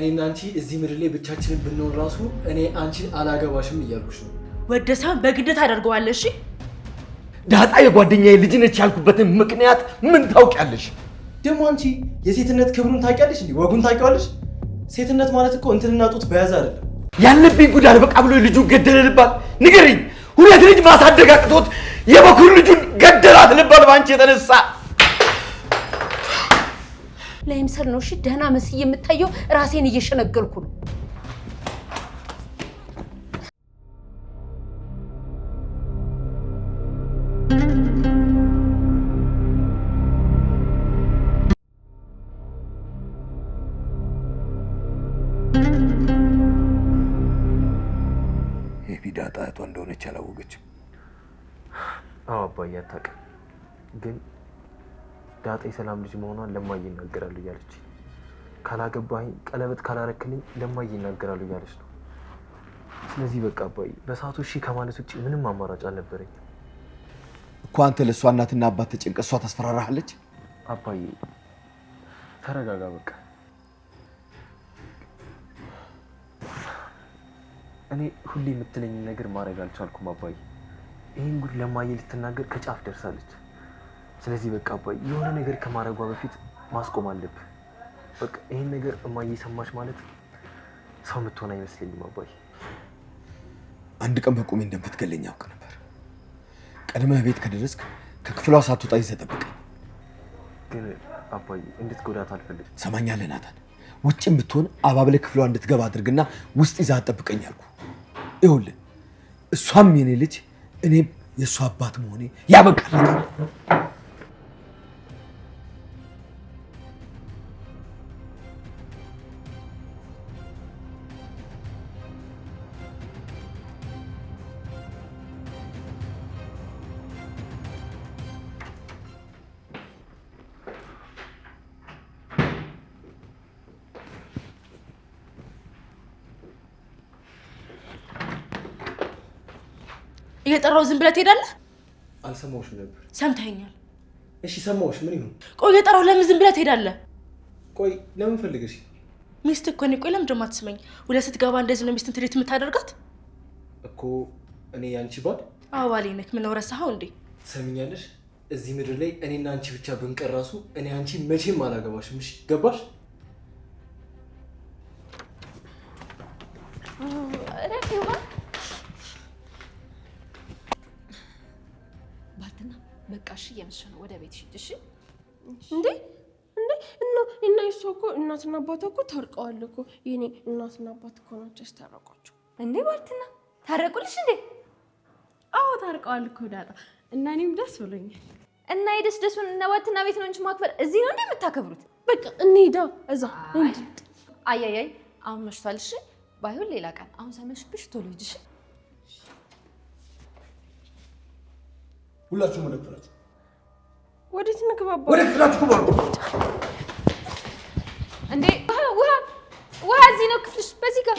እኔና አንቺ እዚህ ምድር ላይ ብቻችንን ብንሆን ራሱ እኔ አንቺን አላገባሽም እያልኩሽ ነው። ወደሰን በግድ ታደርገዋለሽ። ዳጣ የጓደኛዬ ልጅ ነች ያልኩበትን ምክንያት ምን ታውቂያለሽ? ደግሞ አንቺ የሴትነት ክብሩን ታውቂያለሽ እንዴ? ወጉን ታውቂዋለሽ? ሴትነት ማለት እኮ እንትንና ጡት በያዝ አይደለም። ያለብኝ ጉድ አልበቃ ብሎ ልጁ ገደለ ልባል? ንገሪኝ። ሁለት ልጅ ማሳደግ አቅቶት የበኩር ልጁን ገደላት ልባል ባንቺ የተነሳ? ለምሰል ነው። እሺ ደህና መስዬ የምታየው ራሴን እየሸነገልኩ ነው። ዳጣ እህቷ እንደሆነች አላወቀችም። አዎ አባዬ አታውቅም፣ ግን ዳጣ የሰላም ልጅ መሆኗን ለማዬ ይናገራሉ እያለች ካላገባኝ ቀለበት ካላረክልኝ ለማዬ ይናገራሉ እያለች ነው። ስለዚህ በቃ አባዬ በሰዓቱ እሺ ከማለት ውጭ ምንም አማራጭ አልነበረኝ እኮ። አንተ ለእሷ እናትና አባት ተጨንቀህ እሷ ታስፈራራሃለች? አባዬ ተረጋጋ በቃ። እኔ ሁሌ የምትለኝ ነገር ማድረግ አልቻልኩም አባዬ። ይሄን ጉድ ለማዬ ልትናገር ከጫፍ ደርሳለች። ስለዚህ በቃ አባዬ የሆነ ነገር ከማድረጓ በፊት ማስቆም አለብህ። በቃ ይሄን ነገር እማዬ ሰማች ማለት ሰው የምትሆን አይመስለኝም አባዬ። አንድ ቀን በቁሜ እንደምትገለኝ አውቅ ነበር። ቀድመህ ቤት ከደረስክ ከክፍሏ ሳትወጣ ይዘህ ጠብቀኝ። ግን አባዬ እንድትጎዳት አልፈልግም። ሰማኛለህ ናታን? ውጭም ብትሆን አባብለህ ክፍሏ እንድትገባ አድርግና ውስጥ ይዘህ አትጠብቀኝ አልኩ። ይኸውልህ እሷም የኔ ልጅ እኔም የእሷ አባት መሆኔ ያበቃል። እየጠራው ዝም ብለህ ትሄዳለህ? አልሰማሁሽም ነበር። ሰምተኸኛል? እሺ ሰማሁሽ። ምን ይሁን? ቆይ እየጠራው ለምን ዝም ብለህ ትሄዳለህ? ቆይ ለምን ፈልገሽ? ሚስት እኮ ነኝ። ቆይ ለምን ደግሞ አትስመኝ? ወደ ስትገባ እንደዚህ ነው ሚስትን ትሪት የምታደርጋት? እኮ እኔ ያንቺ ባል? አዎ ባሌ ነህ። ምን ነው ረሳኸው እንዴ? ትሰሚኛለሽ? እዚህ ምድር ላይ እኔና አንቺ ብቻ ብንቀር ራሱ እኔ አንቺ መቼም አላገባሽም። እሺ ገባሽ? በቃ እሺ የምሽ ነው። ወደ ቤት ሂድ። እሺ እንዴ እና እሷ እኮ እናትና አባቷ እኮ ታርቀዋል እኮ። የኔ እናትና አባት እኮ ናቸው ያስታረቋቸው። እንዴ ባልትና ታረቁልሽ እንዴ? አዎ ታርቀዋል እኮ ዳጣ። እና እኔም ደስ ብሎኛል። እና የደስደሱን እና ባልትና ቤት ነው እንጂ ማክበር እዚህ ነው እንዴ የምታከብሩት? በቃ እንሂዳ እዛ። አይ አሁን መሽቷል። እሺ ባይሆን ሌላ ቀን። አሁን ሳይመሽብሽ ቶሎ ሂጂ። እሺ ሁላችሁም ወደ ክፍላችሁ። ወዴት እንግባባ? ወደ ክፍላችሁ ግቡ። እንዴ ውሃ እዚህ ነው ክፍልሽ፣ በዚህ ጋር።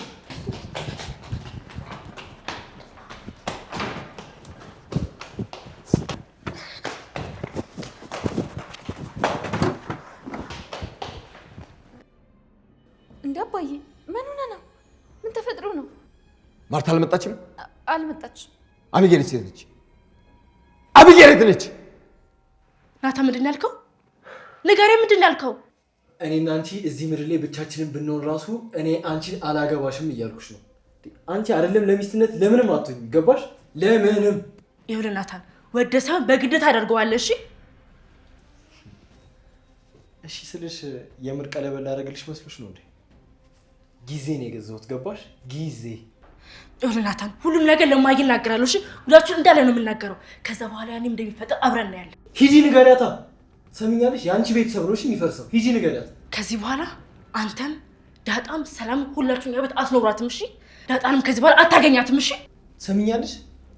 እንዴ አባዬ ምን ሆነ ነው? ምን ተፈጥሮ ነው? ማርታ አልመጣችም? አልመጣችም። አቢጌል ሴት ነች። አቢጌል የት ነች? ናታ ምንድን ያልከው? ንገረኝ፣ ምንድን ያልከው? እኔና አንቺ እዚህ ምድር ላይ ብቻችንን ብንሆን ራሱ እኔ አንቺን አላገባሽም እያልኩሽ ነው። አንቺ አይደለም ለሚስትነት ለምንም አትሆኝም። ገባሽ? ለምንም። ይኸውልህ ናታን ወደ ሳይሆን በግድ ታደርገዋለህ። እሺ ስልሽ የምር ቀለበት ላደርግልሽ መስሎሽ ነው እንዴ? ጊዜ ነው የገዛሁት። ገባሽ? ጊዜ። ይኸውልህ ናታን ሁሉም ነገር ለማየ እናገራለሁ። እሺ ሁላችሁም እንዳለ ነው የምናገረው። ከዛ በኋላ ያኔም እንደሚፈጠር አብረን እናያለን። ሂጂ ንገሪያታ። ሰምኛለሽ? የአንቺ ቤተሰብ ነው እሺ የሚፈርሰው። ሂጂ ንገሪያት። ከዚህ በኋላ አንተም ዳጣም ሰላም ሁላችሁም የቤት አስኖራትም። እሺ ዳጣንም ከዚህ በኋላ አታገኛትም። እሺ ሰምኛለሽ?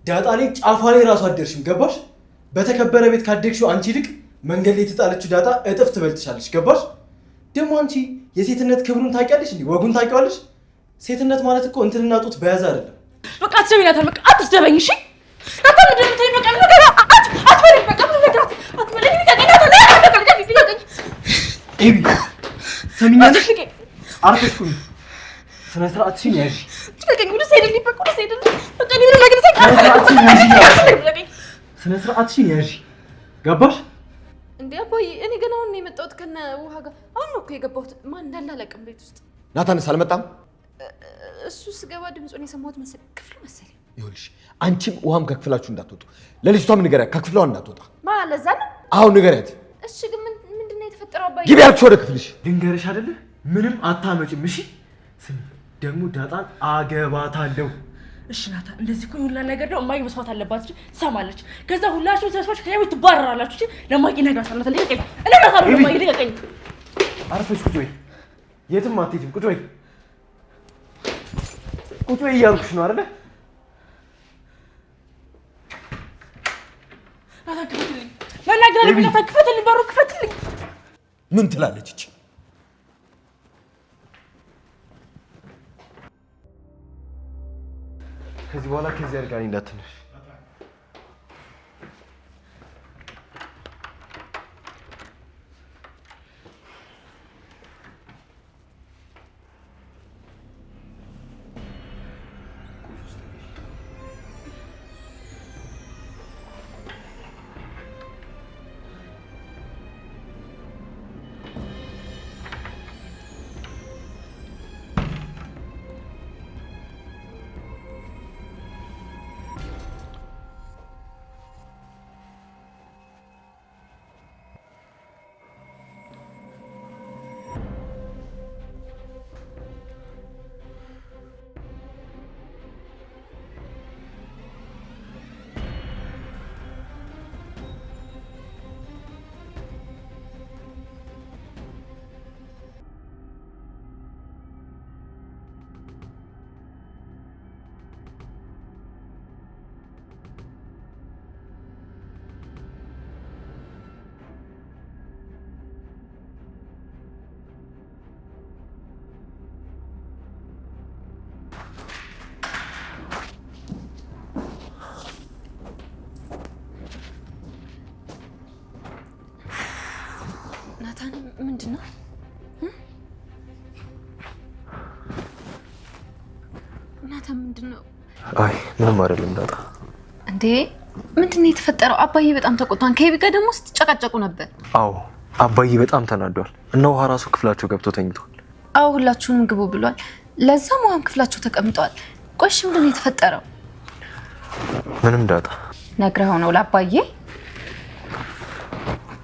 ዳጣ ላይ ጫፏ ላይ ራሱ አደርሽም። ገባሽ? በተከበረ ቤት ካደግሽው አንቺ ይልቅ መንገድ ላይ የተጣለችው ዳጣ እጥፍ ትበልጥሻለሽ። ገባሽ? ደግሞ አንቺ የሴትነት ክብሩን ታውቂያለሽ እንዴ? ወጉን ታውቂዋለሽ? ሴትነት ማለት እኮ እንትንና ጡት በያዝ አይደለም። በቃ አትሰሚኝ ናታን፣ በቃ አትስደበኝ። እሺ ናታን ምንድን ነው የምትለኝ? በቃ ነገር አትበለኝ። በቃ ምን ነገር አትበለኝ። ኤቢ ሰምኛለሽ? አርፈሽ ሁኚ። ስነ ስርዓትሽን ያዥ። ልቀቀኝ። ወደ ሰይድልኝ በቃ ወደ ሰይድልኝ በቃ እኔ ምንም ነገር ስነ ስርዓትሽን ያዥ። ገባሽ እንዴ? አባዬ እኔ ገና አሁን ነው የመጣሁት ከነ ውሃ ጋር። አሁን ነው እኮ የገባሁት። ማን እንዳለ አላውቅም ቤት ውስጥ። ናታንስ አልመጣም? እሱ ስገባ ድምፁን የሰማሁት ክፍሉ መሰለኝ። ይኸውልሽ አንቺም ውሃም ከክፍላችሁ እንዳትወጡ። ለልጅቷም ንገሪያት ከክፍሏ እንዳትወጣ። ማለዛ ነው? አሁን ንገሪያት። እሺ ግን ምንድን ነው የተፈጠረው አባዬ? ግቢ ያልኩሽ ወደ ክፍልሽ። ድንገርሽ አይደለ? ምንም አታመጭም። እሺ ስሚ ደግሞ ዳጣን አገባታለሁ። እሺ ናታ እንደዚህ እኮ ሁላ ነገር ነው እማዬ መስማት አለባት እንጂ ትሰማለች። ከዛ ሁላችሁ ተስፋች ከቤት ትባረራላችሁ እንጂ ለማዬ ነግራታለሁ። ልቀቀኝ። እኔ ነግራታለሁ ለማዬ ልቀቀኝ። አርፈሽ ቁጭ በይ። የትም አትሄጂም። ቁጭ በይ ቁጭ በይ እያልኩሽ ነው አይደለ? ናታ ክፈትልኝ። መናገር ናታ ክፈትልኝ። በሩ ክፈትልኝ። ምን ትላለች እቺ? ከዚህ በኋላ ከዚህ አድርጋኝ እንዳትነሽ። ናታን ምንድን ነው? ናታን ምንድን ነው? አይ ምንም አይደለም ዳጣ። እንዴ ምንድን ነው የተፈጠረው? አባዬ በጣም ተቆጣን። ከቤቢ ጋር ደግሞ ስትጨቃጨቁ ነበር። አዎ አባዬ በጣም ተናዷል እና ውሃ ራሱ ክፍላቸው ገብቶ ተኝቷል። አዎ ሁላችሁንም ግቡ ብሏል። ለዛም ውሃም ክፍላቸው ተቀምጠዋል። ቆሽ ምንድን ነው የተፈጠረው? ምንም ዳጣ። ነግረኸው ነው ለአባዬ?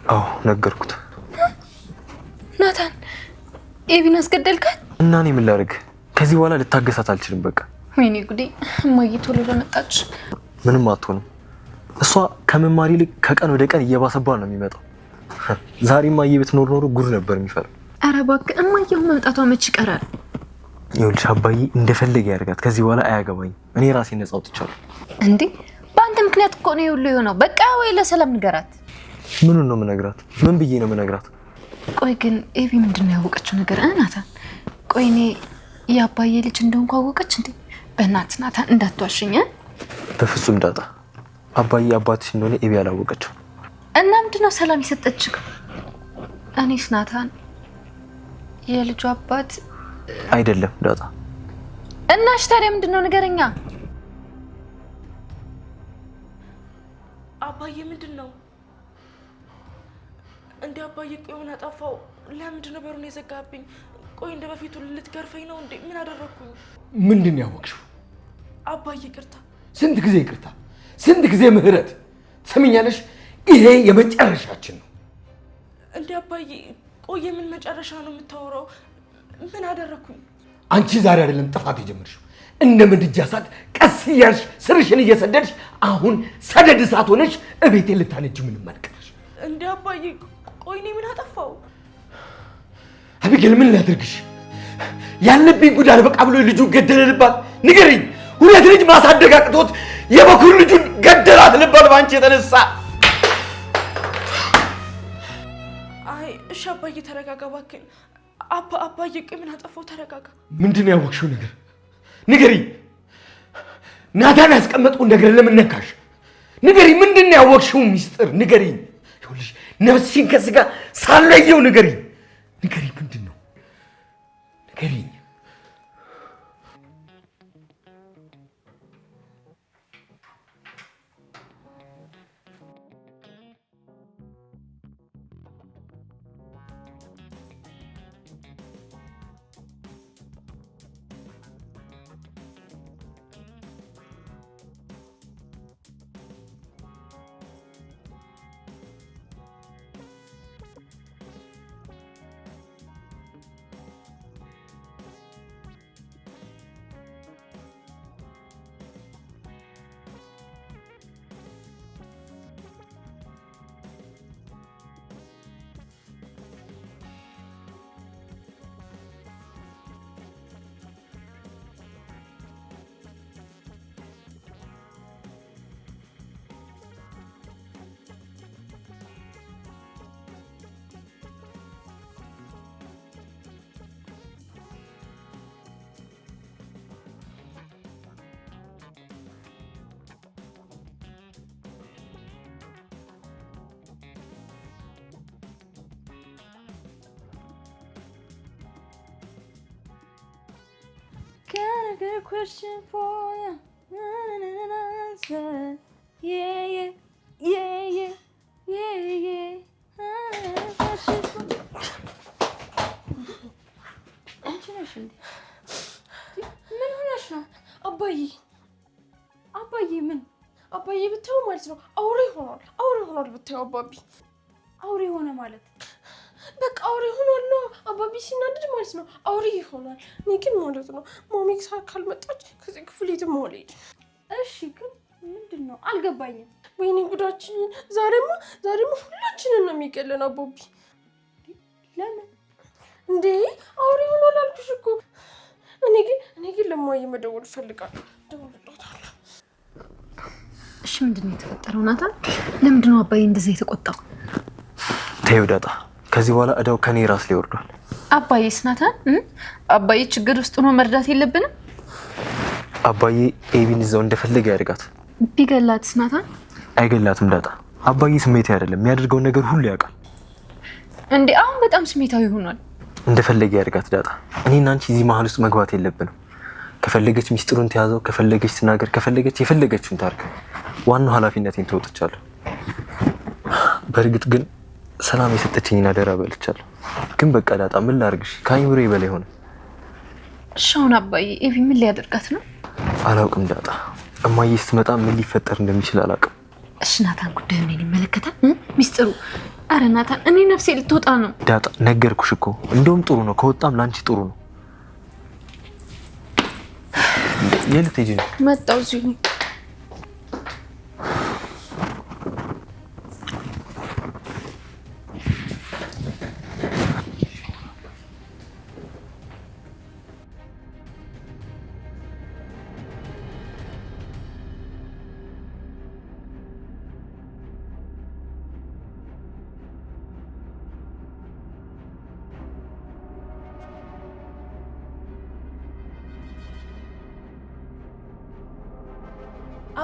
አዎ ነገርኩት። ናታን ኤቢን አስገደልካት? እና እኔ ምን ላድርግ? ከዚህ በኋላ ልታገሳት አልችልም። በቃ ወይኔ ጉዴ! እማዬ ቶሎ ለመጣች። ምንም አትሆንም። እሷ ከመማር ይልቅ ከቀን ወደ ቀን እየባሰባት ነው የሚመጣው። ዛሬ እማዬ ብትኖር ኖሮ ጉድ ነበር የሚፈለው። ኧረ እባክህ እማዬው መምጣቷ መች ይቀራል? ይኸውልሽ አባዬ እንደፈለገ ያደርጋት። ከዚህ በኋላ አያገባኝም። እኔ ራሴ ነፃ አውጥቻለሁ። እንዴ በአንተ ምክንያት እኮ ነው ሁሉ የሆነው። በቃ ወይ ለሰላም ንገራት። ምኑን ነው የምነግራት? ምን ብዬ ነው የምነግራት? ቆይ ግን ኤቢ ምንድን ነው ያወቀችው ነገር? ናታን ቆይ እኔ የአባዬ ልጅ እንደሆንኩ አወቀች እንዴ? በእናትህ ናታን እንዳትዋሽኝ። በፍጹም ዳጣ፣ አባዬ አባትሽ እንደሆነ ኤቢ አላወቀችው። እና ምንድን ነው ሰላም የሰጠችህ? እኔስ ናታን የልጁ አባት አይደለም ዳጣ። እና እሺ ታዲያ ምንድን ነው ንገረኛ። አባዬ ምንድን ነው እንዴ? አባዬ ቆይ ምን አጠፋው? ለምንድን ነው በሩን የዘጋብኝ? ቆይ እንደ በፊቱ ልትገርፈኝ ነው እንዴ? ምን አደረኩኝ? ምንድን ነው ያወቅሽው? አባዬ ይቅርታ። ስንት ጊዜ ይቅርታ፣ ስንት ጊዜ ምህረት። ትሰሚኛለሽ? ይሄ የመጨረሻችን ነው። እንዴ አባዬ ቆይ ምን መጨረሻ ነው የምታወራው? ምን አደረኩኝ? አንቺ ዛሬ አይደለም ጥፋት የጀመርሽው። እንደ ምድጃ እሳት ቀስ እያልሽ ስርሽን እየሰደድሽ አሁን ሰደድ እሳት ሆነሽ እቤቴ ልታነጅ ምን መልቀሽ? እንዴ አባዬ ቆይ እኔ ምን አጠፋው? አቢጌል ምን ላድርግሽ? ያለብኝ ጉዳይ በቃ ብሎ ልጁን ገደለ ልባል? ንገሪኝ። ሁለት ልጅ ማሳደግ አቅቶት የበኩር ልጁን ገደላት ልባል ባንቺ የተነሳ? አይ እሺ አባዬ ተረጋጋ እባክህን። አባዬ ቆይ ምን አጠፋው? ተረጋጋ። ምንድን ነው ያወቅሽው ነገር? ንገሪኝ። ናታን ያስቀመጠውን ነገር ለምን ነካሽ? ንገሪኝ። ምንድን ነው ያወቅሽው ሚስጥር? ንገሪኝ። ይኸውልሽ ነፍስሽን ከስጋ ሳለየው ንገሪኝ። ንገሪኝ። ምንድን ነው? ንገሪኝ። Got a good question for you. Yeah, yeah, yeah, yeah, yeah, yeah. አንቺ ነሽ እንዴ? ምን ሆነሽ ነው? አባዬ ምን? አባዬ ብታው ማለት ነው አውሬ ሆኗል ብታው አባቢ አውሬ ሆነ ማለት በቃ አውሬ ሆኗል ነው አባቢ ሲናደድ ማለት ነው አውሬ ይሆናል። እኔ ግን ማለት ነው ማሚ ካልመጣች ከዚህ ክፍል የትም አልሄድ። እሺ ግን ምንድነው አልገባኝም። ወይኔ ጉዳችን ዛሬማ ሁላችንን ነው የሚገለን አባቢ። ለምን እንዴ አውሬ ሆኗል አልኩሽ እኮ። እኔ ግን ለማየ መደወል ፈልጋለሁ። ደውልላታለሁ። እሺ ምንድነው የተፈጠረው ናታን? ለምንድነው አባዬ እንደዛ የተቆጣው? ተይው ዳጣ፣ ከዚህ በኋላ እዳው ከኔ ራስ ላይ ወርዷል። አባዬስ ናታን? አባዬ ችግር ውስጥ ሆኖ መርዳት የለብንም? አባዬ ኤቢን እዛው እንደፈለገ ያድርጋት። ቢገላትስ ናታን? አይገላትም ዳጣ። አባዬ ስሜታዊ አይደለም፣ የሚያደርገውን ነገር ሁሉ ያውቃል። እንዴ አሁን በጣም ስሜታዊ ሆኗል። እንደፈለገ ያድርጋት ዳጣ። እኔና አንቺ እዚህ መሀል ውስጥ መግባት የለብንም። ከፈለገች ሚስጥሩን ተያዘው፣ ከፈለገች ትናገር፣ ከፈለገች የፈለገችውን ታርግ። ዋናው ኃላፊነቴን ተወጥቻለሁ። በእርግጥ ግን ሰላም የሰጠችኝን አደራ በልቻለሁ። ግን በቃ ዳጣ ምን ላርግሽ? ከአይምሮዬ በላይ ሆነ። እሺ አሁን አባዬ ኤቢ ምን ሊያደርጋት ነው? አላውቅም ዳጣ። እማዬ ስትመጣ ምን ሊፈጠር እንደሚችል አላውቅም። እሺ ናታን ጉዳዩ እኔን ይመለከታል? ሚስጥሩ አረ ናታን እኔ ነፍሴ ልትወጣ ነው። ዳጣ ነገርኩሽ እኮ። እንደውም ጥሩ ነው፣ ከወጣም ላንቺ ጥሩ ነው። የት ሄጂ ነው? መጣሁ እዚሁ ነኝ።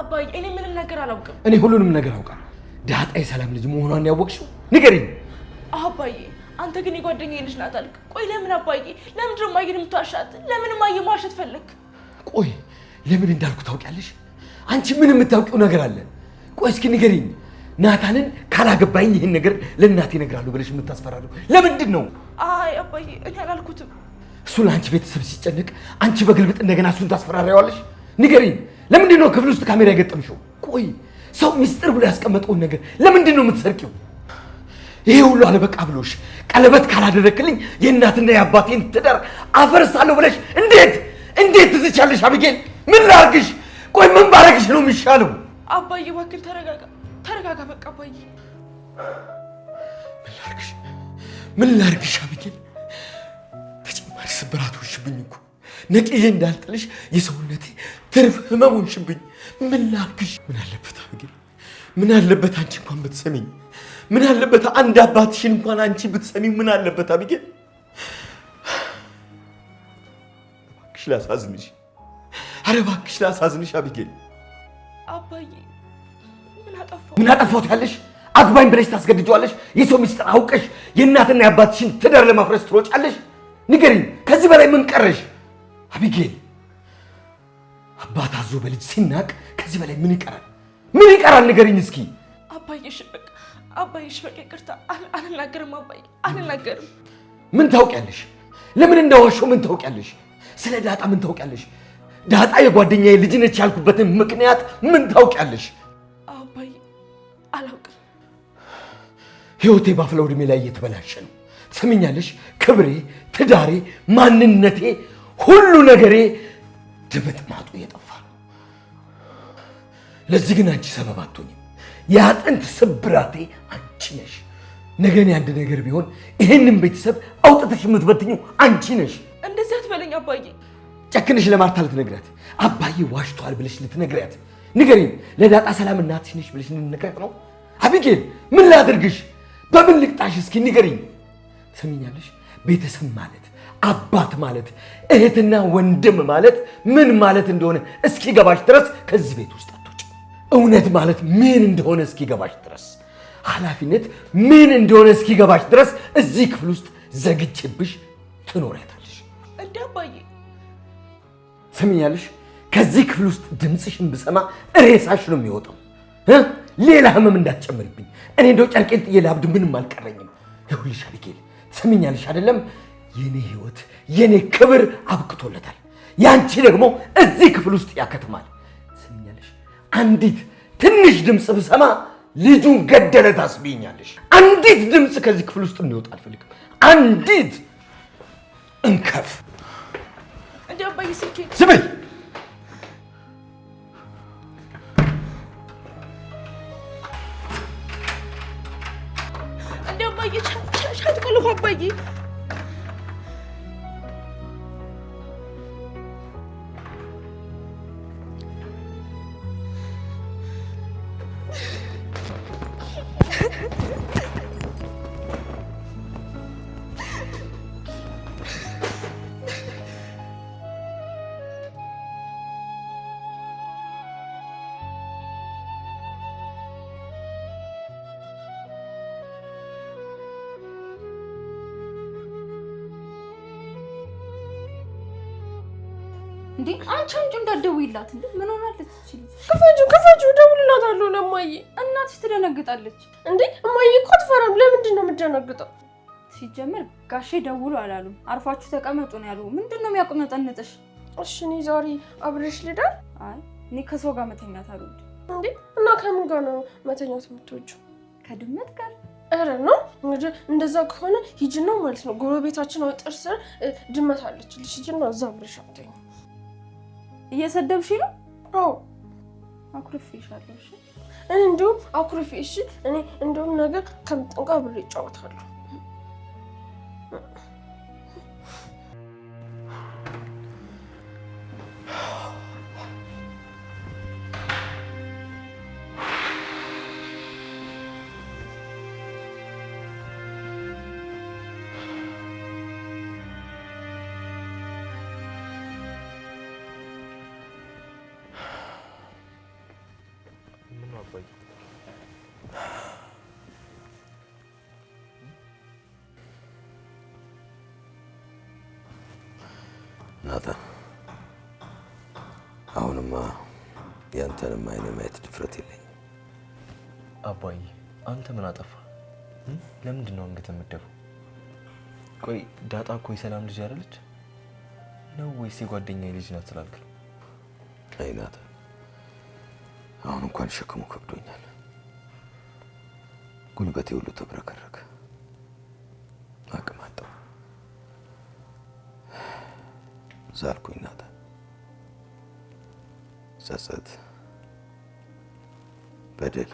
አባዬ እኔ ምንም ነገር አላውቅም። እኔ ሁሉንም ነገር አውቃለሁ። ዳጣ የሰላም ልጅ መሆኗን ያወቅሽው ንገሪኝ። አባዬ አንተ ግን የጓደኛዬ ልጅ ናት አልክ። ቆይ ለምን አባዬ? ለምንድን ነው እማዬን የምትዋሻት? ለምን እማዬን መዋሸት ፈለክ? ቆይ ለምን እንዳልኩ ታውቂያለሽ? አንቺ ምን የምታውቂው ነገር አለ? ቆይ እስኪ ንገሪኝ። ናታንን ካላገባኝ ይህን ነገር ለእናቴ እነግራለሁ ብለሽ የምታስፈራሪው ለምንድን ነው? አይ አባዬ እኔ አላልኩትም። እሱ ለአንቺ ቤተሰብ ሲጨነቅ አንቺ በግልብጥ እንደገና እሱን ታስፈራሪዋለሽ? ንገሪኝ። ለምንድን ነው ክፍል ውስጥ ካሜራ የገጠምሽው? ቆይ ሰው ሚስጥር ብሎ ያስቀመጠውን ነገር ለምንድን ነው የምትሰርቂው? ይሄ ሁሉ አለበቃ ብሎሽ ቀለበት ካላደረክልኝ የእናትና የአባቴን ትዳር አፈርሳለሁ ብለሽ እንዴት ትዝቻለሽ? አብጌል ምን ላርግሽ? ቆይ ምን ባረግሽ ነው የሚሻለው? አባዬ እባክህ ተረጋጋ በቃ አባዬ። ምን ላርግሽ አብጌል? ተጨማሪ ስብራት ሆንሽብኝ እኮ። ነቅዬ እንዳልጥልሽ የሰውነቴ ትርፍ ህመም ሆንሽብኝ። ምን ላርግሽ? ምን አለበት አብጌል፣ ምን አለበት አንቺ እንኳን ብትሰሚኝ? ምን አለበት አንድ አባትሽን እንኳን አንቺ ብትሰሚኝ? ምን አለበት አብጌል? እባክሽ ላሳዝንሽ፣ ኧረ እባክሽ ላሳዝንሽ አብጌል። አባዬ ምን አጠፋሁት ያለሽ? አግባኝ ብለሽ ታስገድጂዋለሽ? የሰው ሚስጥር አውቀሽ የእናትና የአባትሽን ትዳር ለማፍረስ ትሮጫለሽ? ንገሪኝ፣ ከዚህ በላይ ምን ቀረሽ አብጌል? አባት አዞ በልጅ ሲናቅ ከዚህ በላይ ምን ይቀራል? ምን ይቀራል? ንገሪኝ እስኪ። አባዬ በቃ ይቅርታ፣ አልናገርም አባዬ፣ አልናገርም። ምን ታውቂያለሽ? ለምን እንዳዋሸው ምን ታውቂያለሽ? ስለ ዳጣ ምን ታውቂያለሽ? ዳጣ የጓደኛዬ ልጅ ነች ያልኩበትን ምክንያት ምን ታውቂያለሽ? አባዬ አላውቅም። ህይወቴ ባፍላ ዕድሜ ላይ እየተበላሸ ነው። ትሰሚኛለሽ? ክብሬ፣ ትዳሬ፣ ማንነቴ፣ ሁሉ ነገሬ ድምጥማጡ እየጠፋ ነው። ለዚህ ግን አንቺ ሰበብ አትሆኝም። የአጥንት ስብራቴ አንቺ ነሽ። ነገ እኔ አንድ ነገር ቢሆን ይሄንን ቤተሰብ አውጥተሽ የምትበትኙ አንቺ ነሽ። እንደዚህ አትበለኝ አባዬ። ጨክንሽ ለማርታ ልትነግሪያት፣ አባዬ ዋሽቷል ብለሽ ልትነግሪያት። ንገሪኝ፣ ለዳጣ ሰላም እናትሽ ነሽ ብለሽ ልትነግሪያት ነው? አቢጌል ምን ላድርግሽ? በምን ልቅጣሽ? እስኪ ንገሪኝ። ትሰሚኛለሽ? ቤተሰብ ማለት አባት ማለት እህትና ወንድም ማለት ምን ማለት እንደሆነ እስኪገባሽ ድረስ ከዚህ ቤት ውስጥ አትወጪ። እውነት ማለት ምን እንደሆነ እስኪገባሽ ድረስ፣ ኃላፊነት ምን እንደሆነ እስኪገባሽ ድረስ እዚህ ክፍል ውስጥ ዘግቼብሽ ትኖሪያታለሽ። እንደ አባዬ ትሰሚኛለሽ? ከዚህ ክፍል ውስጥ ድምፅሽን ብሰማ ሬሳሽ ነው የሚወጣው። ሌላ ህመም እንዳትጨምርብኝ። እኔ እንደው ጨርቄን ጥዬ ላብድ ምንም አልቀረኝም። ይኸውልሽ አቢጌል ትሰሚኛለሽ አይደለም? የኔ ህይወት የኔ ክብር አብቅቶለታል። ያንቺ ደግሞ እዚህ ክፍል ውስጥ ያከትማል። ትሰሚኛለሽ? አንዲት ትንሽ ድምፅ ብሰማ ልጁን ገደለ ታስብኛለሽ። አንዲት ድምፅ ከዚህ ክፍል ውስጥ እንዲወጣ አልፈልግም። አንዲት እንከፍ እንዴ አባዬ ስልኬ ስበይ እንዴ አባዬ ሻት ቆልፎ አባዬ እንዴ አንቺ አንቺ እንዳትደውይላት እንዴ ምን ሆናለች እቺ ክፈጁ እደውልላታለሁ ለማዬ እናትሽ ትደነግጣለች እንዴ እማዬ እኮ አትፈራም ለምንድን ነው የምትደነግጠው ሲጀመር ጋሼ ደውሉ አላሉም አርፋችሁ ተቀመጡ ነው ያሉ ምንድነው የሚያቆነጠንጥሽ እሺ እኔ ዛሬ አብረሽ ልደር አይ እኔ ከሰው ጋር መተኛት አልወድም እንዴ እና ከምን ጋር ነው መተኛት የምትወጂው ከድመት ጋር ኧረ ነው እንግዲህ እንደዛ ከሆነ ሂጂና ማለት ነው ጎረቤታችን አጥር ስር ድመት አለች ልጅ ሂጂና እዛ አብረሽ አትተኝ እየሰደብሽ ነው? አዎ አኩርፌሻለሁ። እሺ እኔ እንደውም አኩርፌ እሺ እኔ እንደውም ነገር ከምጥንቃ ብሬ እጫወታለሁ። ናታን አሁንማ ያንተንም አይኔ ማየት ድፍረት የለኝም። አባዬ አንተ ምን አጠፋ? ለምንድን ነው አንገት የምትደፋው? ቆይ ዳጣ እኮ የሰላም ልጅ አይደለች ነው ወይስ የጓደኛዬ ልጅ ናት ስላልክ? አይ ናታን አሁን እንኳን ሸክሙ ከብዶኛል። ጉልበቴ ሁሉ ተብረከረከ። አቅም አጣሁ። ዛልኩኝ ናታን። ጸጸት፣ በደል፣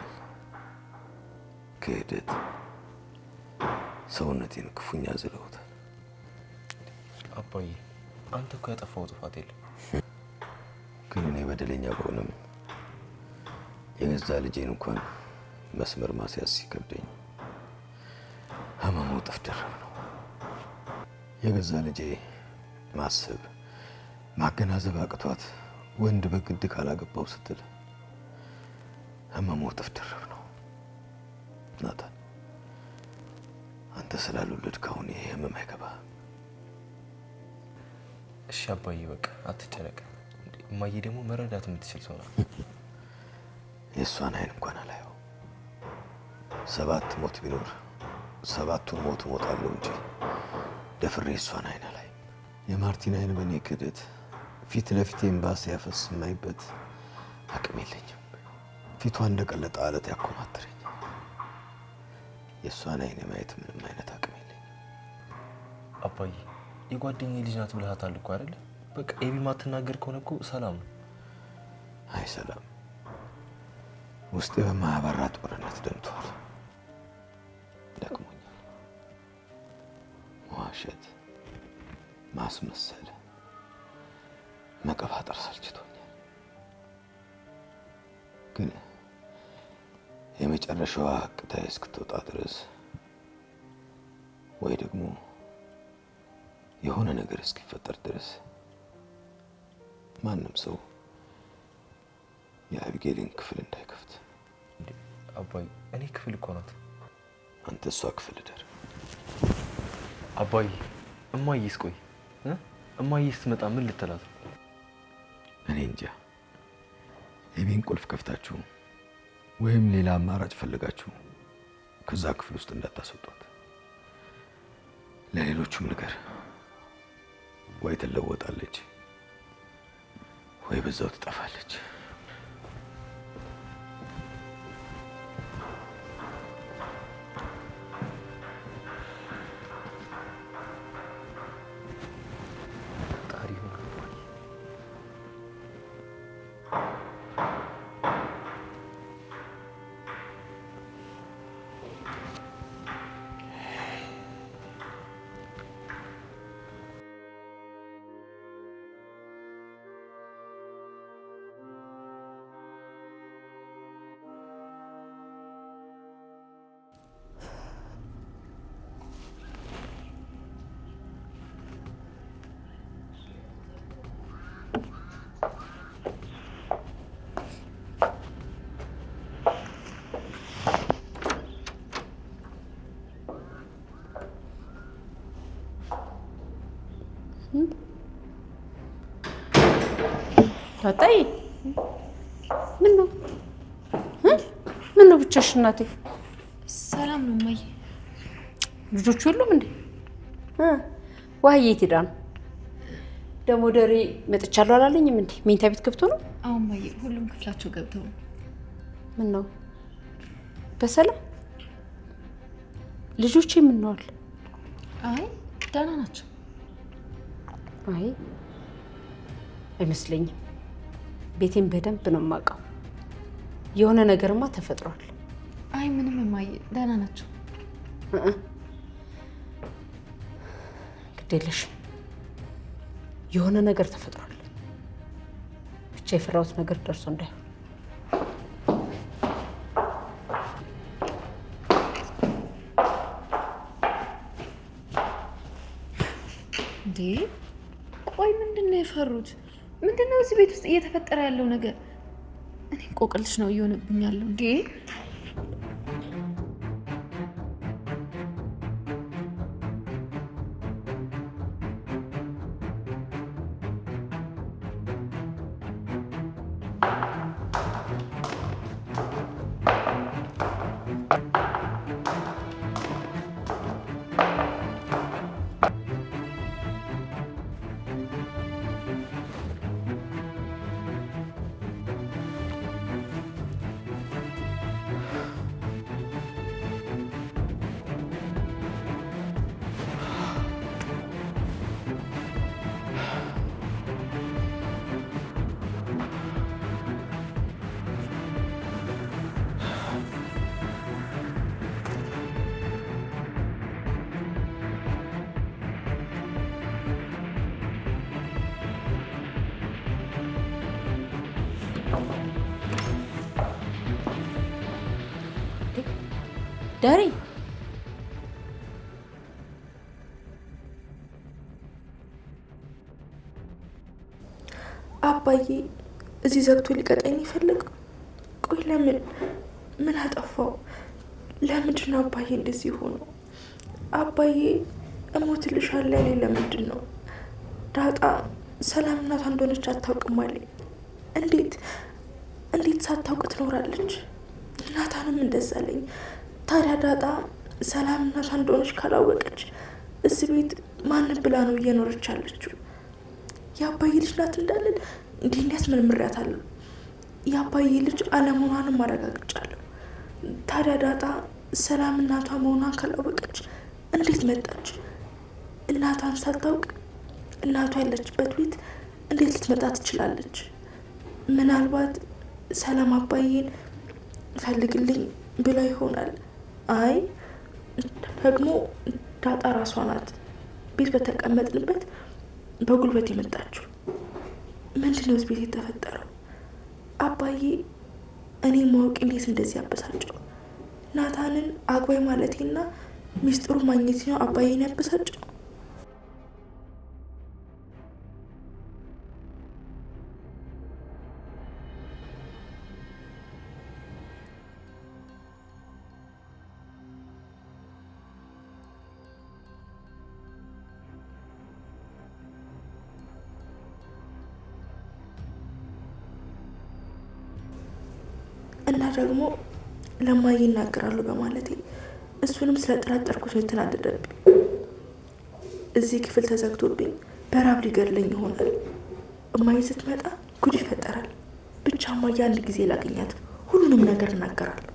ክህደት ሰውነቴን ክፉኛ ዝለውታል። አባዬ አንተ እኮ ያጠፋው ጥፋት የለም። ግን እኔ በደለኛ በሆነም የገዛ ልጄን እንኳን መስመር ማስያዝ ሲከብደኝ ህመሙ እጥፍ ድርብ ነው። የገዛ ልጄ ማሰብ ማገናዘብ አቅቷት ወንድ በግድ ካላገባው ስትል ህመሙ እጥፍ ድርብ ነው። ናታን አንተ ስላልወለድክ አሁን ይሄ ህመም አይገባህም። እሺ አባዬ በቃ አትጨነቅ። እማዬ ደግሞ መረዳት የምትችል ሰው ናት። የእሷን አይን እንኳን አላየው። 7 ሞት ቢኖር 7ቱን ሞት እሞታለሁ እንጂ ደፍሬ እሷን አይን አላይም። የማርቲን አይን በእኔ ክህደት ፊት ለፊቴ እምባ ሲያፈስ የማይበት አቅም የለኝም። ፊቷ እንደቀለጠ አለት ያኮማትረኝ። የእሷን አይን የማየት ምንም አይነት አቅም የለኝም። አባዬ የጓደኛዬ ልጅ ናት ብለሃታል እኮ አይደለ? በቃ ኤቢ ማትናገር ከሆነ እኮ ሰላም ነው። አይ ሰላም ውስጤ በማያባራ ጦርነት ደምቷል። ደክሞኛል። መዋሸት፣ ማስመሰል፣ መቀባጠር ሰልችቶኛል። ግን የመጨረሻዋ ቅጣይ እስክትወጣ ድረስ ወይ ደግሞ የሆነ ነገር እስኪፈጠር ድረስ ማንም ሰው የአቢጌልን ክፍል እንዳይከፍት። አባዬ እኔ ክፍል እኮ ናት። አንተ እሷ ክፍል ደር። አባዬ እማዬስ ቆይ እማዬ ስትመጣ ምን ልትላት ነው? እኔ እንጃ። የቤን ቁልፍ ከፍታችሁ ወይም ሌላ አማራጭ ፈልጋችሁ ከዛ ክፍል ውስጥ እንዳታስወጧት። ለሌሎቹም ነገር ወይ ትለወጣለች ወይ በዛው ትጠፋለች። ታጣይ ምን ነው ብቻሽ እናቴ? ሰላም ነው እማዬ። ልጆቹ የሉም እንዴ? ዋህዬ የት ሄዳ ነው ደግሞ? ደሬ መጥቻለሁ አላለኝም እንዴ? መኝታ ቤት ገብቶ ነው? አዎ እማዬ፣ ሁሉም ክፍላቸው ገብተው ነው። ምን ነው በሰላም? ልጆቼ ምን ነው አለ? አይ ደህና ናቸው። አይ አይመስለኝም። ቤቴን በደንብ ነው የማውቀው። የሆነ ነገርማ ተፈጥሯል። አይ ምንም እማዬ፣ ደህና ናቸው። ግድ የለሽም፣ የሆነ ነገር ተፈጥሯል። ብቻ የፈራሁት ነገር ደርሶ እንዳይሆን። እንዴ ቆይ ምንድን ነው የፈሩት? ምንድን ነው እዚህ ቤት ውስጥ እየተፈጠረ ያለው ነገር? እኔ ቆቅልሽ ነው እየሆነብኝ ያለው። እንዴ ዳሪ አባዬ እዚህ ዘግቶ ሊቀጣኝ ይፈልጋል። ቆይ ለምን? ምን አጠፋው? ለምንድን ነው አባዬ እንደዚህ ሆኖ? አባዬ እሞትልሻለሁ ያለኝ ለምንድን ነው? ዳጣ ሰላም እናቷ እንደሆነች አታውቅም አለኝ። እንዴት ሳታውቅ ትኖራለች? ናታንም እንደዛ አለኝ። ታዲያ ዳጣ ሰላም እናቷ እንደሆነች ካላወቀች እዚህ ቤት ማንን ብላ ነው እየኖረች ያለችው? የአባዬ ልጅ ናት እንዳለን እንዲህ ያስመርምሪያታለሁ። የአባዬ ልጅ አለመሆኗንም አረጋግጫለሁ። ታዲያ ዳጣ ሰላም እናቷ መሆኗን ካላወቀች እንዴት መጣች? እናቷን ሳታውቅ እናቷ ያለችበት ቤት እንዴት ልትመጣ ትችላለች? ምናልባት ሰላም አባዬን ፈልግልኝ ብላ ይሆናል። አይ ደግሞ ዳጣ ራሷ ናት ቤት በተቀመጥንበት በጉልበት የመጣችው። ምንድን ነው እዚህ ቤት የተፈጠረው? አባዬ እኔ ማወቅ እንዴት እንደዚህ ያበሳጨው? ናታንን አግባይ ማለቴና ሚስጥሩ ማግኘት ነው አባዬን ያበሳጨው? እና ደግሞ ለማዬ ይናገራሉ በማለቴ እሱንም ስለጠረጠርኩት ነው የተናደደብኝ። እዚህ ክፍል ተዘግቶብኝ በራብ ሊገድለኝ ይሆናል። እማዬ ስትመጣ ጉድ ይፈጠራል። ብቻ እማዬ አንድ ጊዜ ላገኛት ሁሉንም ነገር እናገራለሁ።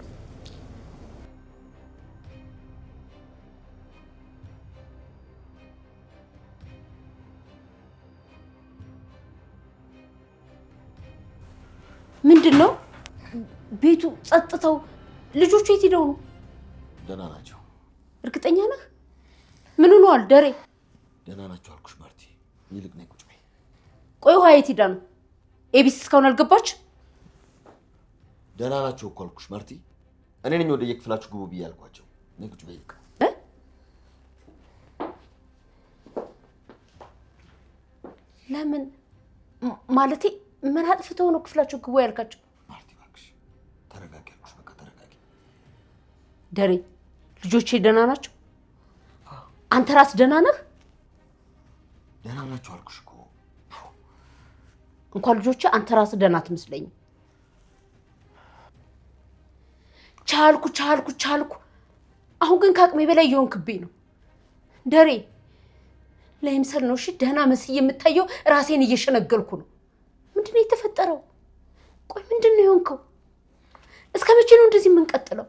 ምንድን ነው ቤቱ ጸጥታው? ልጆቹ የት ሄደው ነው? ደህና ናቸው። እርግጠኛ ነህ? ምን ሆነዋል? ደሬ ደህና ናቸው አልኩሽ ማርቲ። ይልቅ ነይ ቁጭ በይ። ቆይ ውሃ የት ሄዳ ነው? ኤቢስ እስካሁን አልገባች? ደህና ናቸው እኮ አልኩሽ ማርቲ። እኔ ነኝ ወደ የክፍላችሁ ግቡ ብዬ ያልኳቸው። ነይ ቁጭ በይ። ለምን ማለቴ ምን አጥፍተው ነው ክፍላቸው ግቡ ያልካቸው? ማርቲ እባክሽ ተረጋጊ አልኩሽ። በቃ ተረጋጊ። ደሬ ልጆቼ ደህና ናቸው? አንተ ራስ ደህና ነህ? ደህና ናቸው አልኩሽ እኮ። እንኳን ልጆቼ አንተ ራስ ደህና አትመስለኝም። ቻልኩ። አሁን ግን ከአቅሜ በላይ እየሆንክብኝ ነው ደሬ። ለምሳሌ ነው እሺ ደህና መስዬ የምታየው፣ ራሴን እየሸነገልኩ ነው። ምንድን ነው የተፈጠረው? ቆይ ምንድን ነው የሆንከው? እስከ መቼ ነው እንደዚህ የምንቀጥለው?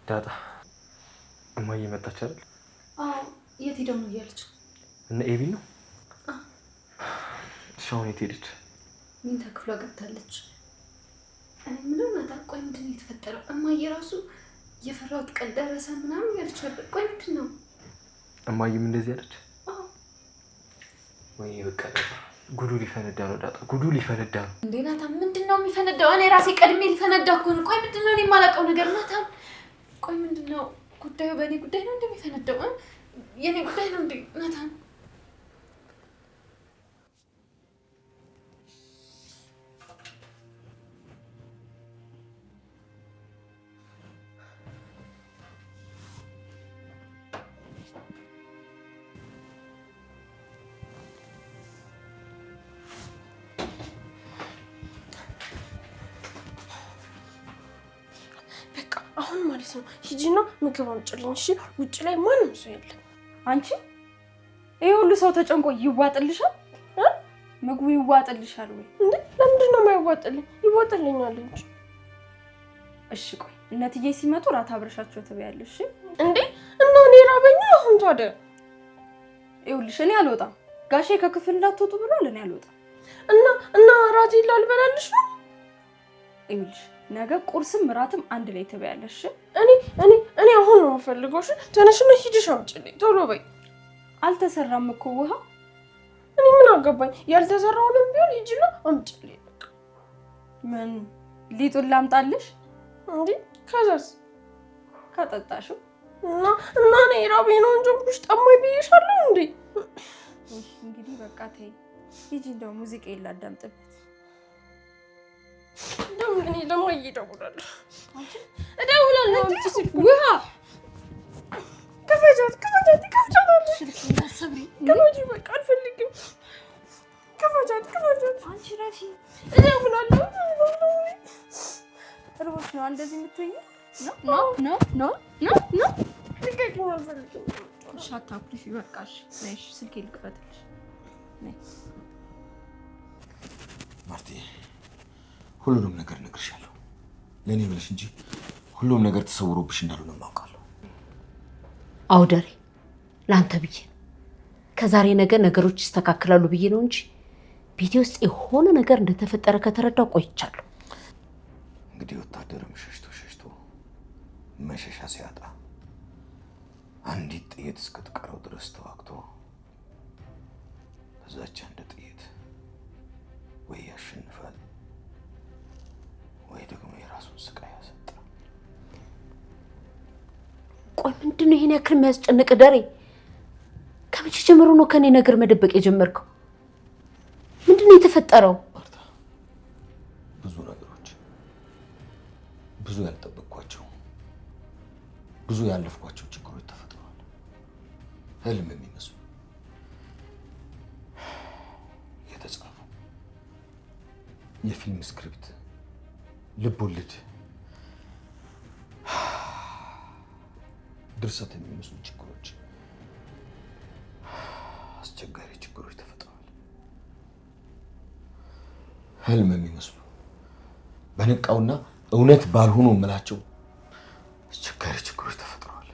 ዳጣ እማዬ መጣች አይደል? አዎ። የት ሄደው ነው እያለች እነ ኤቢ ነው? እሺ አሁን የት ሄደች? ሚንታ ክፍሏ ገብታለች። እኔ ምንም ናታ። ቆይ ምንድን ነው የተፈጠረው? እማዬ ራሱ የፈራሁት ቀን ደረሰ ምናምን እያለች ነበር። ቆይ ምንድን ነው? እማዬም እንደዚህ አለች? ወይ በቃ ዳጣ ጉዱ ሊፈነዳ ነው። ዳጣ ጉዱ ሊፈነዳ ነው። እንዴ ናታን ምንድን ነው የሚፈነዳው? እኔ ራሴ ቀድሜ ሊፈነዳ እኮ ነው። ቆይ ምንድን ነው እኔ የማላውቀው ነገር ናታን? ቆይ ምንድን ነው ጉዳዩ? በእኔ ጉዳይ ነው እንደሚፈነዳው? የኔ ጉዳይ ነው እንዴ ናታን? አሁን ማለት ነው ሂጂና ምግብ አምጪልኝ እሺ? ውጭ ላይ ማንም ሰው የለም። አንቺ ይሄ ሁሉ ሰው ተጨንቆ ይዋጥልሻል? ምግቡ ይዋጥልሻል ወይ? እንዴ ለምንድን ነው የማይዋጥልኝ? ይዋጥልኛል እንጂ። እሺ ቆይ እነትዬ ሲመጡ ራት አብረሻቸው ትበያለሽ? እንዴ እና እኔ ራበኛ። አሁን ታዲያ ይኸውልሽ እኔ አልወጣም። ጋሼ ከክፍል እንዳትወጡ ብሏል። እኔ አልወጣም። እና ራት ላልበላልሽ ነው? ይኸውልሽ ነገ ቁርስም ራትም አንድ ላይ ትበያለሽ። እኔ አሁን ነው የምፈልገው። እሺ ተነሽና ሂጂሽ አምጪልኝ ቶሎ በይ። አልተሰራም እኮ ውሃ። እኔ ምን አገባኝ? ያልተሰራውንም ቢሆን ሂጂና አምጪልኝ። ምን ሊጡን ላምጣልሽ? እንዴ ከዛስ? ከጠጣሽው እና እኔ ራቤ ነው እንጂ ብሽ ጠማኝ ብዬሻለሁ እንዴ። እንግዲህ በቃ ተይ ሂጂ። እንደው ሙዚቃ ይላዳምጥበት። እኔ ደግሞ እየደውላለሁ። እደውላለሁ። ውሃ ከፈጃት በቃ አልፈልግም። ከፈጃት አንቺ ረፊ እደውላለሁ። እርቦሽ ነው እንደዚህ የምትይኝ? ኖ ልቀቂኝ፣ አልፈልግም። እሺ አታኩርፊ በቃሽ። ነይ ስልኬ ልክፈትልሽ። ነይ ማርቲ ሁሉንም ነገር እነግርሻለሁ። ለእኔ ብለሽ እንጂ ሁሉም ነገር ተሰውሮብሽ እንዳልሆነ ማውቃለሁ። አውደሬ ለአንተ ብዬ ከዛሬ ነገ ነገሮች ይስተካከላሉ ብዬ ነው እንጂ ቤቴ ውስጥ የሆነ ነገር እንደተፈጠረ ከተረዳው ቆይቻለሁ። እንግዲህ ወታደርም ሸሽቶ መሸሻ ሲያጣ አንዲት ጥይት እስክትቀረው ድረስ ተዋግቶ በዛች አንድ ጥይት ወይ ያሸንፋል ይሄን ያክል የሚያስጨንቅ ደሬ? ከመቼ ጀምሮ ነው ከኔ ነገር መደበቅ የጀመርከው? ምንድነው የተፈጠረው? ማርታ፣ ብዙ ነገሮች፣ ብዙ ያልጠበቅኳቸው፣ ብዙ ያለፍኳቸው ችግሮች ተፈጥረዋል። ህልም የሚመስሉ የተጻፉ የፊልም ስክሪፕት፣ ልብ ወለድ፣ ድርሰት የሚመስሉ ችግሮች፣ አስቸጋሪ ችግሮች ተፈጥረዋል። ህልም የሚመስሉ በነቃውና እውነት ባልሆኑ የምላቸው አስቸጋሪ ችግሮች ተፈጥረዋል።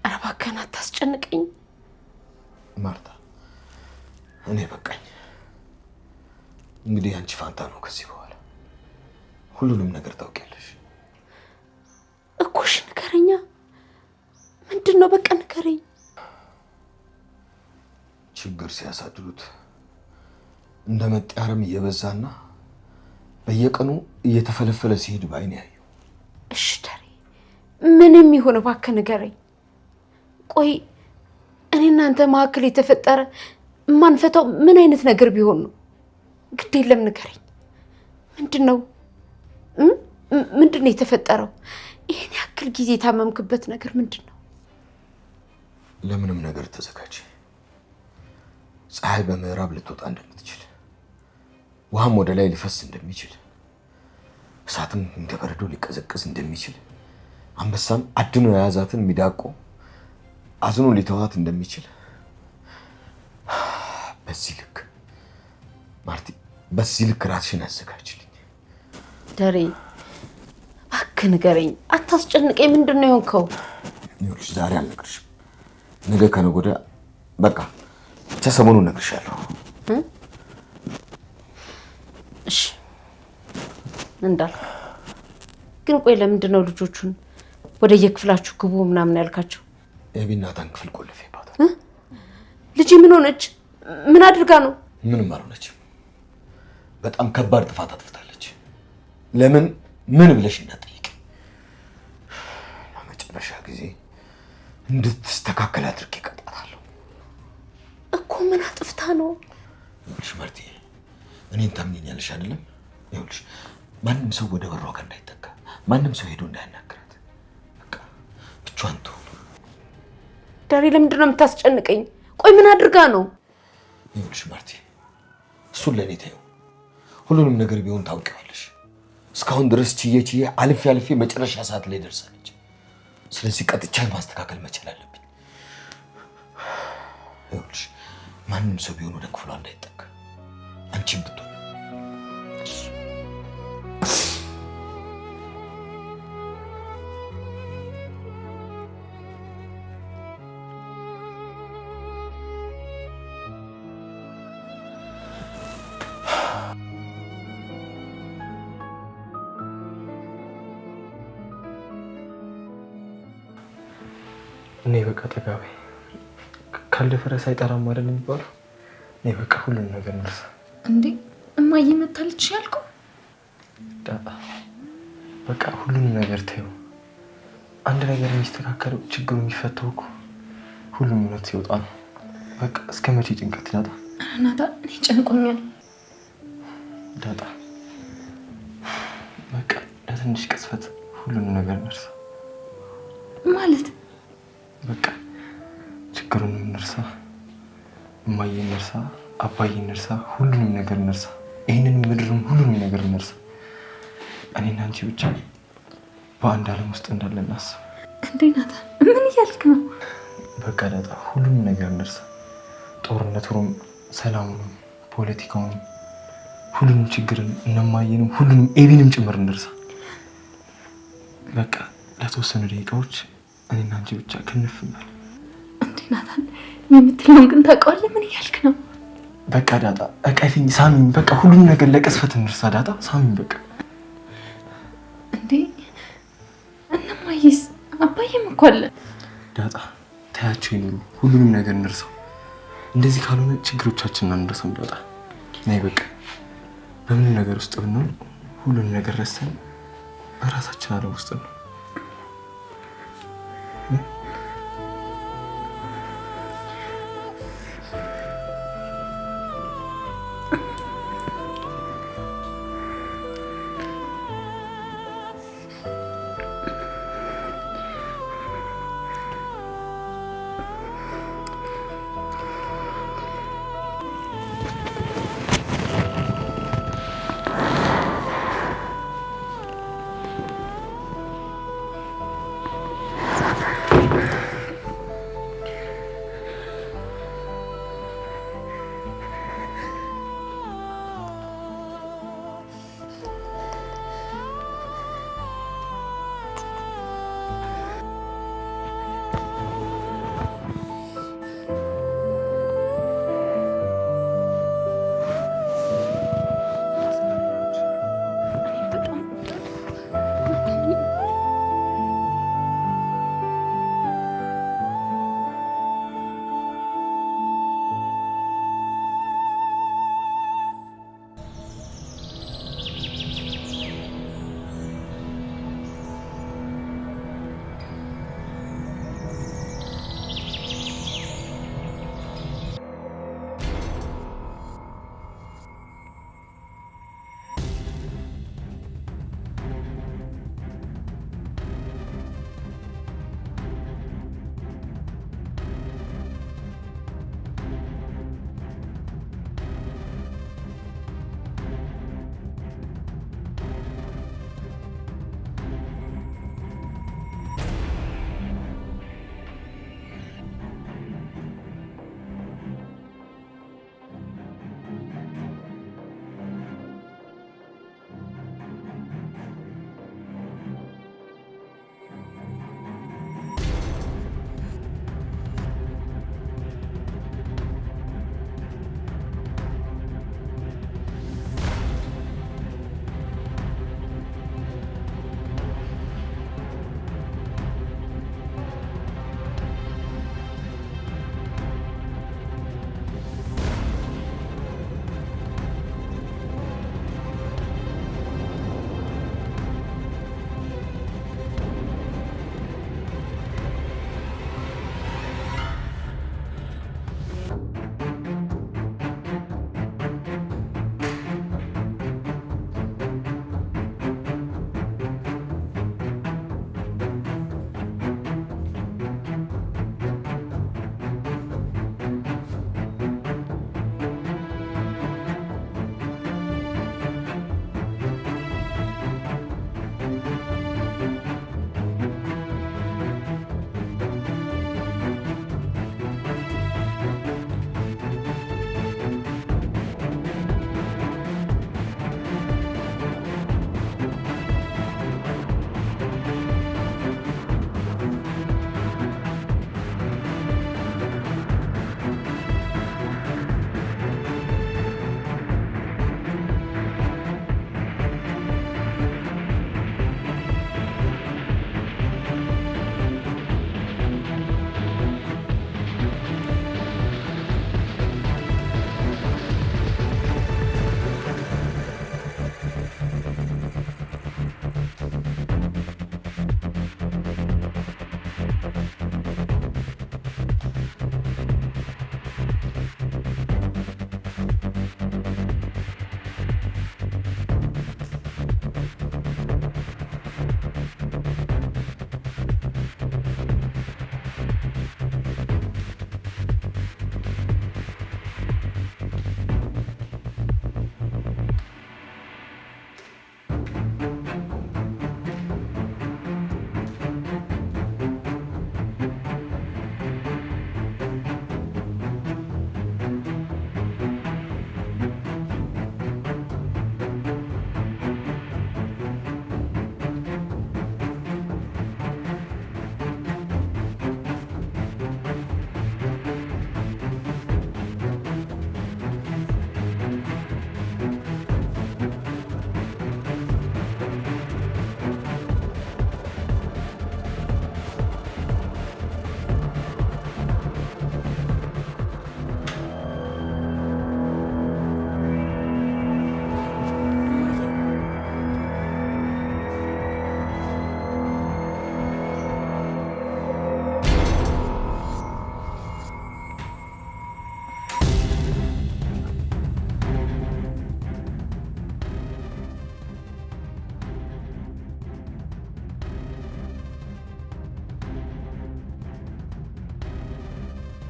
ኧረ እባክህን አታስጨንቀኝ ማርታ፣ እኔ በቃኝ። እንግዲህ አንቺ ፋንታ ነው ከዚህ በኋላ ሁሉንም ነገር ታውቂያለሽ እኮ። እሺ ንገረኛ፣ ምንድን ነው? በቃ ንገረኝ። ችግር ሲያሳድዱት እንደ መጤ አረም እየበዛና በየቀኑ እየተፈለፈለ ሲሄድ ባይኔ ያዩ። እሺ ደሬ፣ ምንም ይሁን እባክህ ንገረኝ። ቆይ እኔ እናንተ መካከል የተፈጠረ የማንፈታው ምን አይነት ነገር ቢሆን ነው? ግድ የለም ንገረኝ። ምንድን ነው የተፈጠረው? ይህን ያክል ጊዜ የታመምክበት ነገር ምንድን ነው? ለምንም ነገር ተዘጋጅ። ፀሐይ በምዕራብ ልትወጣ እንደምትችል፣ ውሃም ወደ ላይ ሊፈስ እንደሚችል፣ እሳትም እንደ በረዶ ሊቀዘቅዝ እንደሚችል፣ አንበሳም አድኖ የያዛትን ሚዳቆ አዝኖ ሊተዋት እንደሚችል፣ በዚህ ልክ ማርቲ፣ በዚህ ልክ ራስሽን አዘጋጅልኝ። ደሬ እባክህ ንገረኝ፣ አታስጨንቀኝ። ምንድን ነው የሆንከው? ይኸውልሽ ዛሬ አልነግርሽም፣ ነገ ከነገ ወዲያ በቃ ብቻ ሰሞኑን እነግርሻለሁ። እሺ እንዳልክ። ግን ቆይ ለምንድን ነው ልጆቹን ወደ የክፍላችሁ ግቡ ምናምን ያልካቸው? የቢናታን ክፍል ቆልፌባታል። ልጅ ምን ሆነች? ምን አድርጋ ነው? ምንም አልሆነችም። በጣም ከባድ ጥፋት አጥፍታለች። ለምን ምን ብለሽ እንዳትጠይቂ፣ ለመጨረሻ ጊዜ እንድትስተካከል አድርጌ እቀጣታለሁ እኮ። ምን አጥፍታ ነው? ይኸውልሽ ማርቲ፣ እኔን ታምኚኛለሽ አይደለም? ይኸውልሽ ማንም ሰው ወደ በሯ ጋር እንዳይጠጋ፣ ማንም ሰው ሄዶ እንዳያናግራት፣ በቃ ብቻዋን ትሁን። ዳሬ ለምንድን ነው የምታስጨንቀኝ? ቆይ ምን አድርጋ ነው? ይኸውልሽ ማርቲ፣ እሱን ለእኔ ተይው። ሁሉንም ነገር ቢሆን ታውቂዋለሽ። እስካሁን ድረስ ችዬ አልፌ መጨረሻ ሰዓት ላይ ደርሳለች። ስለዚህ ቀጥቻ ማስተካከል መቻል አለብኝ። ይኸውልሽ ማንም ሰው ቢሆን ወደ ክፍሏ እንዳይጠጋ፣ አንቺም ብትሆን። እኔ በቃ ጠጋቤ ካልደፈረ ሳይጠራም አይደል የሚባለው? እኔ በቃ ሁሉንም ነገር እንርሳ። እንዴ እማዬ መታለች ያልከው? በቃ ሁሉንም ነገር ተይው። አንድ ነገር የሚስተካከለው ችግሩ የሚፈታው እኮ ሁሉም እውነት ሲወጣ ነው። በቃ እስከ መቼ ጭንቀት ዳጣ? ናታ፣ እኔ ጨንቆኛል ዳጣ። በቃ ለትንሽ ቅጽበት ሁሉንም ነገር እንርሳ ማለት በቃ ችግሩንም እንርሳ፣ እማዬ እንርሳ፣ አባዬ እንርሳ፣ ሁሉንም ነገር እንርሳ። ይህንን ምድርም ሁሉንም ነገር እንርሳ። እኔና አንቺ ብቻ በአንድ ዓለም ውስጥ እንዳለ እናስብ። እንዴ ናታ፣ ምን እያልክ ነው? በቃ ዳጣ ሁሉንም ነገር እንርሳ። ጦርነቱንም፣ ሰላሙንም፣ ፖለቲካውንም፣ ሁሉንም ችግርን፣ እነማየንም፣ ሁሉንም ኤቢንም ጭምር እንርሳ። በቃ ለተወሰኑ ደቂቃዎች እኔና አንቺ ብቻ ክንፍናል። እንዴ ናታን፣ የምትለውን ግን ታውቀዋለህ? ምን እያልክ ነው? በቃ ዳጣ እቀፊኝ፣ ሳሚኝ። በቃ ሁሉንም ነገር ለቅስፈት እንርሳ ዳጣ፣ ሳሚኝ በቃ። እንዴ እነማዬስ አባዬም እኮ አለ። ዳጣ ታያቸው ይኑሩ፣ ሁሉንም ነገር እንርሳው። እንደዚህ ካልሆነ ችግሮቻችንን አንረሳም ዳጣ። ነይ በቃ በምንም ነገር ውስጥ ብንሆን ሁሉንም ነገር ረስተን ራሳችን ዓለም ውስጥ ነው።